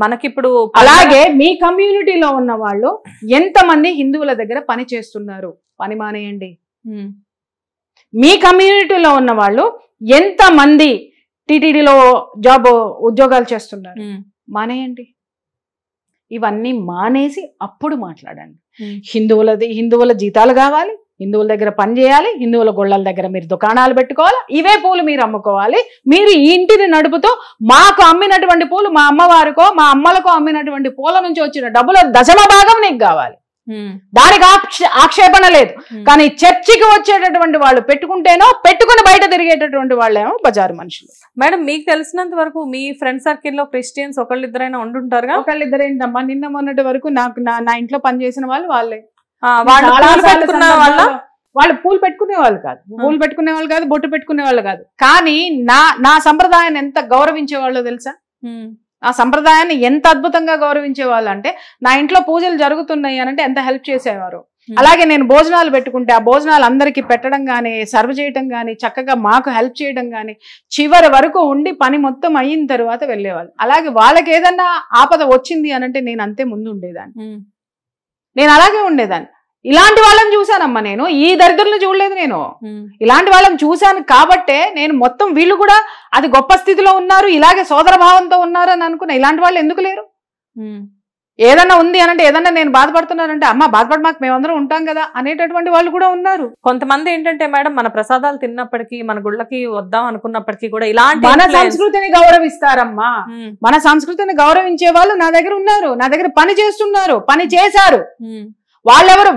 మనకిప్పుడు అలాగే మీ కమ్యూనిటీలో ఉన్న వాళ్ళు ఎంతమంది హిందువుల దగ్గర పని చేస్తున్నారు? పని మానేయండి. మీ కమ్యూనిటీలో ఉన్న వాళ్ళు ఎంతమంది టీటీడీలో ఉద్యోగాలు చేస్తున్నారు? మానేయండి. ఇవన్నీ మానేసి అప్పుడు మాట్లాడండి. హిందువుల జీతాలు కావాలి, హిందువుల దగ్గర పని చేయాలి, హిందువుల గొళ్ళల దగ్గర మీరు దుకాణాలు పెట్టుకోవాలి, ఇవే పూలు మీరు అమ్ముకోవాలి. మీరు ఈ ఇంటిని నడుపుతూ మాకు అమ్మినటువంటి పూలు మా అమ్మవారికో మా అమ్మలకో అమ్మినటువంటి పూల నుంచి వచ్చిన డబ్బుల దశమ భాగం నీకు కావాలి. దానికి ఆక్షేపణ లేదు. కానీ చర్చికి వచ్చేటటువంటి వాళ్ళు పెట్టుకుంటేనో పెట్టుకుని బయట తిరిగేటటువంటి వాళ్ళేమో బజారు మనుషులు. మేడం మీకు తెలిసినంత వరకు మీ ఫ్రెండ్ సర్కిల్ లో క్రిస్టియన్స్ ఒకళ్ళిద్దరైనా ఉండుంటారుగా? ఒకళ్ళిద్దరేంటమ్మా, నిన్న మొన్నటి వరకు నాకు నా ఇంట్లో పనిచేసిన వాళ్ళే. వాళ్ళు పూలు పెట్టుకునే వాళ్ళు కాదు, బొట్టు పెట్టుకునే వాళ్ళు కాదు. కానీ నా సంప్రదాయాన్ని ఎంత గౌరవించే వాళ్ళో తెలుసా? ఆ సంప్రదాయాన్ని ఎంత అద్భుతంగా గౌరవించే వాళ్ళు అంటే, నా ఇంట్లో పూజలు జరుగుతున్నాయి అని అంటే ఎంత హెల్ప్ చేసేవారు. అలాగే నేను భోజనాలు పెట్టుకుంటే ఆ భోజనాలు అందరికీ పెట్టడం కానీ, సర్వ్ చేయడం కానీ, చక్కగా మాకు హెల్ప్ చేయడం కానీ, చివరి వరకు ఉండి పని మొత్తం అయిన తర్వాత వెళ్ళేవాళ్ళు. అలాగే వాళ్ళకి ఏదన్నా ఆపద వచ్చింది అని అంటే నేను అంతే ముందు ఉండేదాన్ని, నేను అలాగే ఉండేదాన్ని. ఇలాంటి వాళ్ళని చూశానమ్మా నేను, ఈ దరిద్రులను చూడలేదు నేను. ఇలాంటి వాళ్ళని చూశాను కాబట్టే నేను మొత్తం వీళ్ళు కూడా అది గొప్ప స్థితిలో ఉన్నారు, ఇలాగే సోదర భావంతో ఉన్నారు అని అనుకున్నా. ఇలాంటి వాళ్ళు ఎందుకు లేరు? ఏదన్నా ఉంది అనంటే, ఏదన్నా నేను బాధపడుతున్నానంటే, అమ్మ బాధపడి మాకు మేమందరం ఉంటాం కదా అనేటటువంటి వాళ్ళు కూడా ఉన్నారు. కొంతమంది ఏంటంటే మేడం, మన ప్రసాదాలు తిన్నప్పటికీ, మన గుళ్ళకి వద్దాం అనుకున్నప్పటికీ కూడా ఇలాంటి మన సంస్కృతిని గౌరవిస్తారమ్మా. మన సంస్కృతిని గౌరవించే వాళ్ళు నా దగ్గర ఉన్నారు, నా దగ్గర పని చేస్తున్నారు, పని చేశారు.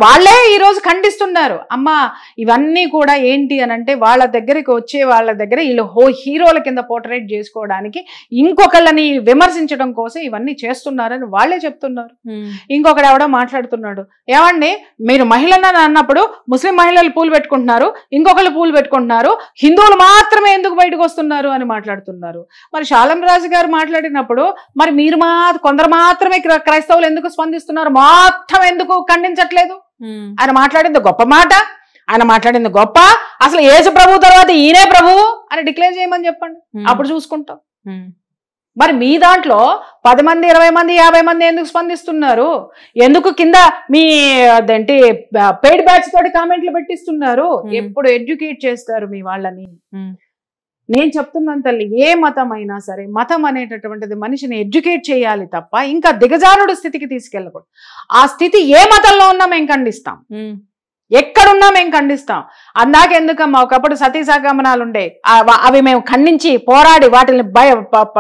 వాళ్ళే ఈ రోజు ఖండిస్తున్నారు. అమ్మా ఇవన్నీ కూడా ఏంటి అని అంటే, వాళ్ళ దగ్గరికి వచ్చే వాళ్ళ దగ్గర వీళ్ళు హీరోల కింద పోర్ట్రేట్ చేసుకోవడానికి, ఇంకొకళ్ళని విమర్శించడం కోసం ఇవన్నీ చేస్తున్నారని వాళ్ళే చెప్తున్నారు. ఇంకొకడు ఎవడో మాట్లాడుతున్నాడు, ఏమండి మీరు మహిళలను అన్నప్పుడు ముస్లిం మహిళలు పూలు పెట్టుకుంటున్నారు, ఇంకొకళ్ళు పూలు పెట్టుకుంటున్నారు, హిందువులు మాత్రమే ఎందుకు బయటకు వస్తున్నారు అని మాట్లాడుతున్నారు. మరి శాలం రాజు గారు మాట్లాడినప్పుడు మరి మీరు కొందరు మాత్రమే క్రైస్తవులు ఎందుకు స్పందిస్తున్నారు, మొత్తం ఎందుకు ఖండించట్లేదు? ఆయన మాట్లాడింది గొప్ప మాట, ఆయన మాట్లాడింది గొప్ప. అసలు యేసు ప్రభు తర్వాత ఈయనే ప్రభువు అని డిక్లేర్ చేయమని చెప్పండి, అప్పుడు చూసుకుంటాం. మరి మీ దాంట్లో 10 మంది 20 మంది 50 మంది ఎందుకు స్పందిస్తున్నారు? ఎందుకు కింద మీ అదేంటి పెయిడ్ బ్యాచ్ తోటి కామెంట్లు పెట్టిస్తున్నారు? ఎప్పుడు ఎడ్యుకేట్ చేస్తారు మీ వాళ్ళని? నేను చెప్తున్నాను తల్లి, ఏ మతం అయినా సరే, మతం అనేటటువంటిది మనిషిని ఎడ్యుకేట్ చేయాలి తప్ప ఇంకా దిగజారుడు స్థితికి తీసుకెళ్ళకూడదు. ఆ స్థితి ఏ మతంలో ఉన్నా మేము ఖండిస్తాం, ఎక్కడున్నా మేము ఖండిస్తాం. అందాకెందుకమ్మా ఒకప్పుడు సతీ సగమనాలు ఉండే, అవి మేము ఖండించి పోరాడి వాటిని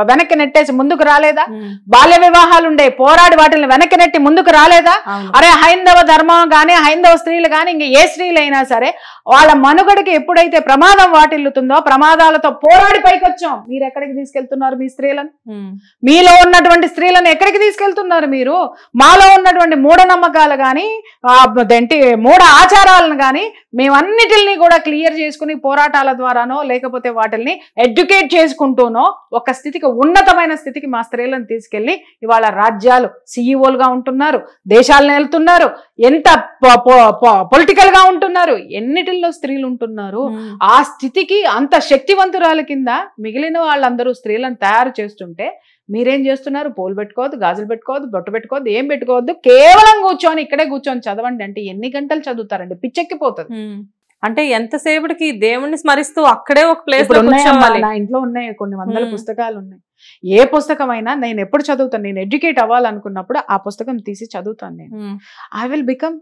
వెనక్కి నెట్టేసి ముందుకు రాలేదా? బాల్య వివాహాలు ఉండే, పోరాడి వాటిని వెనక్కి నెట్టి ముందుకు రాలేదా? అరే హైందవ ధర్మం కానీ, హైందవ స్త్రీలు కానీ, ఇంక ఏ స్త్రీలైనా సరే వాళ్ళ మనుగడకి ఎప్పుడైతే ప్రమాదం వాటిల్లుతుందో ప్రమాదాలతో పోరాడి పైకి వచ్చాం. మీరు ఎక్కడికి తీసుకెళ్తున్నారు మీ స్త్రీలను? మీలో ఉన్నటువంటి స్త్రీలను ఎక్కడికి తీసుకెళ్తున్నారు మీరు? మాలో ఉన్నటువంటి మూఢనమ్మకాలు కానీ, మూఢ ఆచారాలను కానీ మేమన్నిటిని కూడా క్లియర్ చేసుకుని పోరాటాల ద్వారానో లేకపోతే వాటిల్ని ఎడ్యుకేట్ చేసుకుంటూనో ఒక స్థితికి, ఉన్నతమైన స్థితికి మా స్త్రీలను తీసుకెళ్లి ఇవాళ రాజ్యాలు సీఈఓలుగా ఉంటున్నారు, దేశాలను వెళ్తున్నారు, ఎంత పొలిటికల్ గా ఉంటున్నారు, ఎన్నిటిల్లో స్త్రీలు ఉంటున్నారు. ఆ స్థితికి అంత శక్తివంతురాల కింద మిగిలిన వాళ్ళందరూ స్త్రీలను తయారు చేస్తుంటే మీరేం చేస్తున్నారు? పూలు పెట్టుకోవద్దు, గాజులు పెట్టుకోవద్దు, బొట్టు పెట్టుకోవద్దు, ఏం పెట్టుకోవద్దు, కేవలం కూర్చొని ఇక్కడే కూర్చొని చదవండి అంటే ఎన్ని గంటలు చదువుతారండి? పిచ్చెక్కిపోతుంది. అంటే ఎంతసేపటికి దేవుణ్ణి స్మరిస్తూ అక్కడే ఒక ప్లేస్ నా ఇంట్లో ఉన్నాయి కొన్ని వందల పుస్తకాలు ఉన్నాయి. ఏ పుస్తకమైనా నేను ఎప్పుడు చదువుతాను, నేను ఎడ్యుకేట్ అవ్వాలనుకున్నప్పుడు ఆ పుస్తకం తీసి చదువుతాను. నేను ఐ విల్ బికమ్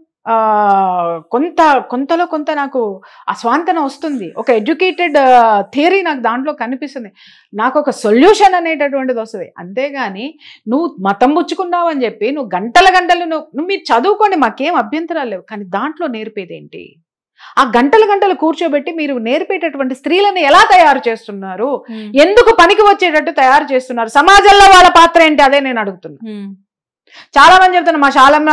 కొంతలో కొంత నాకు ఆ స్వాంతన వస్తుంది, ఒక ఎడ్యుకేటెడ్ థియరీ నాకు దాంట్లో కనిపిస్తుంది, నాకు ఒక సొల్యూషన్ అనేటటువంటిది వస్తుంది. అంతేగాని నువ్వు మతం పుచ్చుకున్నావు అని చెప్పి నువ్వు గంటలు నువ్వు మీరు చదువుకోండి, మాకేం అభ్యంతరాలు లేవు. కానీ దాంట్లో నేర్పేదేంటి? ఆ గంటలు కూర్చోబెట్టి మీరు నేర్పేటటువంటి స్త్రీలను ఎలా తయారు చేస్తున్నారు, ఎందుకు పనికి వచ్చేటట్టు తయారు చేస్తున్నారు, సమాజంలో వాళ్ళ పాత్ర ఏంటి, అదే నేను అడుగుతున్నా. చాలా మంది చెప్తున్నా, మా శాలం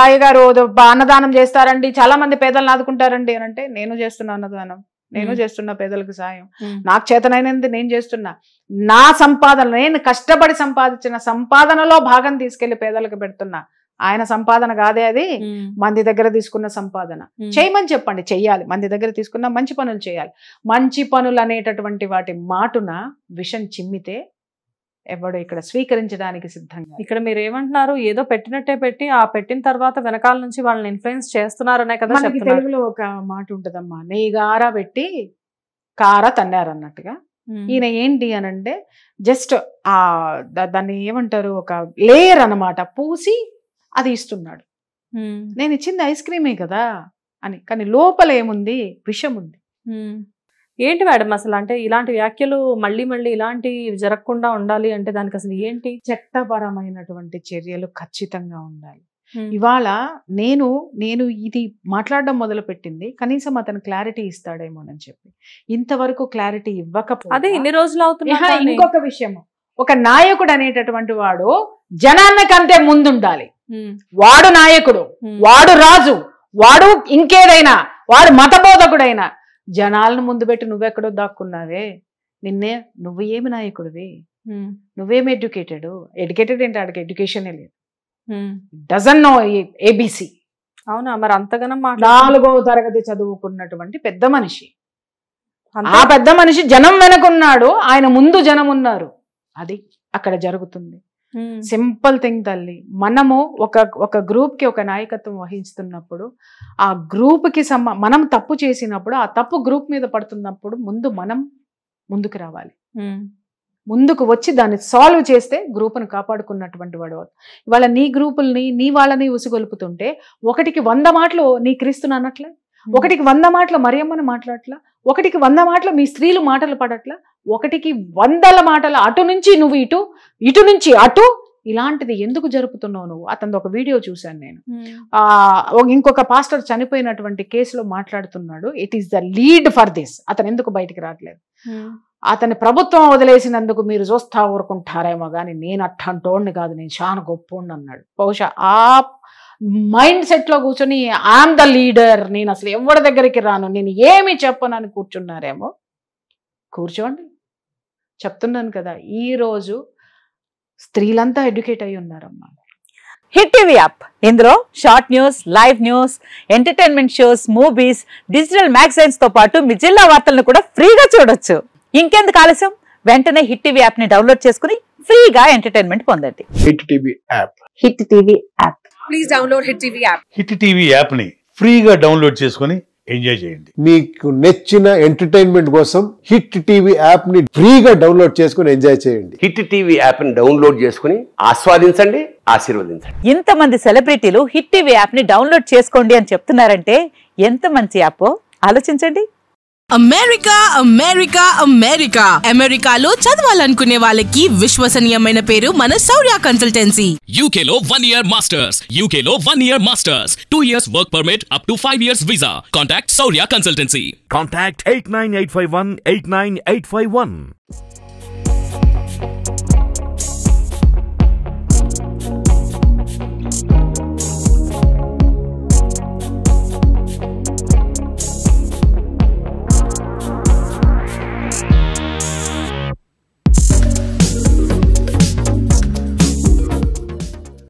అయ్యగారు అన్నదానం చేస్తారండి, చాలా మంది పేదలను ఆదుకుంటారండి అని అంటే, నేను చేస్తున్నా అన్నదానం, నేను చేస్తున్నా పేదలకు సాయం, నాకు చేతనైనది నేను చేస్తున్నా. నా సంపాదన, నేను కష్టపడి సంపాదించిన సంపాదనలో భాగం తీసుకెళ్లి పేదలకు పెడుతున్నా. ఆయన సంపాదన కాదే అది, మంది దగ్గర తీసుకున్న సంపాదన. చేయమని చెప్పండి, చెయ్యాలి. మంది దగ్గర తీసుకున్న మంచి పనులు చేయాలి. మంచి పనులు అనేటటువంటి వాటి మాటున విషం చిమ్మితే ఎవడు ఇక్కడ స్వీకరించడానికి సిద్ధంగా. ఇక్కడ మీరు ఏమంటున్నారు, ఏదో పెట్టినట్టే పెట్టి ఆ పెట్టిన తర్వాత వెనకాల నుంచి వాళ్ళని ఇన్ఫ్లుయెన్స్ చేస్తున్నారనే కదా మనకి చెప్తున్నారు. తెలుగులో ఒక మాట ఉంటదమ్మా, నెయ్యిగార పెట్టి కార తన్నారు అన్నట్టుగా. ఈయన ఏంటి అనంటే జస్ట్ ఆ దాన్ని ఏమంటారు, ఒక లేయర్ అన్నమాట, పూసి అది ఇస్తున్నాడు. నేను ఇచ్చింది ఐస్ క్రీమే కదా అని, కానీ లోపల ఏముంది, విషం ఉంది. ఏంటి మేడం అసలు, అంటే ఇలాంటి వ్యాఖ్యలు మళ్ళీ మళ్ళీ ఇలాంటి జరగకుండా ఉండాలి అంటే దానికి అసలు ఏంటి? చట్టపరమైనటువంటి చర్యలు ఖచ్చితంగా ఉండాలి. ఇవాళ నేను ఇది మాట్లాడడం మొదలు పెట్టింది కనీసం అతను క్లారిటీ ఇస్తాడేమోనని చెప్పి. ఇంతవరకు క్లారిటీ ఇవ్వకపోతే అదే ఇన్ని రోజులు అవుతున్నా. ఇంకొక విషయం, ఒక నాయకుడు అనేటటువంటి వాడు జనాన్నకంటే ముందుండాలి. వాడు నాయకుడు, వాడు రాజు, వాడు ఇంకేదైనా, వాడు మతబోధకుడైనా జనాలను ముందు పెట్టి నువ్వెక్కడో దాక్కున్నావే, నిన్నే నువ్వు ఏమి నాయకుడివి, నువ్వేమి ఎడ్యుకేటెడ్ ఏంటి, ఆడికి ఎడ్యుకేషనే లేదు, డజన్ నో ఏబిసి. అవునా, మరి అంతగానం 4వ తరగతి చదువుకున్నటువంటి పెద్ద మనిషి. ఆ పెద్ద మనిషి జనం వెనకున్నాడు, ఆయన ముందు జనం ఉన్నారు. అది అక్కడ జరుగుతుంది. సింపుల్ థింగ్ తల్లి, మనము ఒక గ్రూప్ కి ఒక నాయకత్వం వహిస్తున్నప్పుడు ఆ గ్రూప్ కి మనం తప్పు చేసినప్పుడు ఆ తప్పు గ్రూప్ మీద పడుతున్నప్పుడు మనం ముందుకు రావాలి. ముందుకు వచ్చి దాన్ని సాల్వ్ చేస్తే గ్రూప్ను కాపాడుకున్నటువంటి వాడు. ఇవాళ నీ గ్రూపుల్ని నీ వాళ్ళని ఉసిగొలుపుతుంటే 1కి 100 మాటలు నీ క్రీస్తుని అనట్లే, 1కి 100 మాటలు మరియమ్మని మాట్లాడట్లా, 1కి 100 మాటలు మీ స్త్రీలు మాటలు పడట్లా, 1కి 100 మాటలు అటు నుంచి నువ్వు ఇటు నుంచి అటు. ఇలాంటిది ఎందుకు జరుపుతున్నావు నువ్వు? అతను ఒక వీడియో చూశాను నేను. ఇంకొక పాస్టర్ చనిపోయినటువంటి కేసులో మాట్లాడుతున్నాడు. It is the lead for this. అతను ఎందుకు బయటికి రావట్లేదు? అతని ప్రభుత్వం వదిలేసినందుకు మీరు చూస్తా ఊరుకుంటారేమో కానీ నేను అట్టంటోడిని కాదు, నేను చాలా గొప్పోడిని అన్నాడు. బహుశా ఆ మైండ్ సెట్ లో కూర్చొని ఐఎమ్ ద లీడర్, నేను అసలు ఎవరి దగ్గరికి రాను, నేను ఏమి చెప్పనని కూర్చున్నారేమో. కూర్చోండి, చెప్తున్నాను కదా, ఈ రోజు స్త్రీలంతా ఎడ్యుకేట్ అయి ఉన్నారమ్మా. హిట్ టీవీ యాప్, ఇందులో short news, live news, entertainment shows, movies, digital magazines తో పాటు మీ జిల్లా వార్తలను కూడా ఫ్రీగా చూడొచ్చు. ఇంకెందుకు ఆలస్యం, వెంటనే హిట్ టీవీ యాప్ ని డౌన్లోడ్ చేసుకుని ఫ్రీగా ఎంటర్టైన్మెంట్ పొందండి. Hit TV app, hit TV app, please download hit TV app. Hit TV app ని ఫ్రీగా డౌన్లోడ్ చేసుకుని ఎంజాయ్ చేయండి. మీకు నచ్చిన ఎంటర్టైన్మెంట్ కోసం హిట్ టీవీ యాప్ ని ఫ్రీగా డౌన్లోడ్ చేసుకుని ఎంజాయ్ చేయండి. హిట్ టీవీ యాప్ ని డౌన్లోడ్ చేసుకుని ఆస్వాదించండి, ఆశీర్వదించండి. ఇంతమంది సెలబ్రిటీలు హిట్ టీవీ యాప్ ని డౌన్లోడ్ చేసుకోండి అని చెప్తున్నారంటే ఎంత మంచి యాప్ ఆలోచించండి. అమెరికా అమెరికా అమెరికా అమెరికాలో చదవాలనుకునే వాళ్ళకి విశ్వసనీయమైన పేరు మన శౌర్య కన్సల్టెన్సీ. UK లో 1 year masters, UK లో 1 year masters, 2 years work permit up to 5 years visa. Contact Saurya Consultancy. Contact 89851 89851.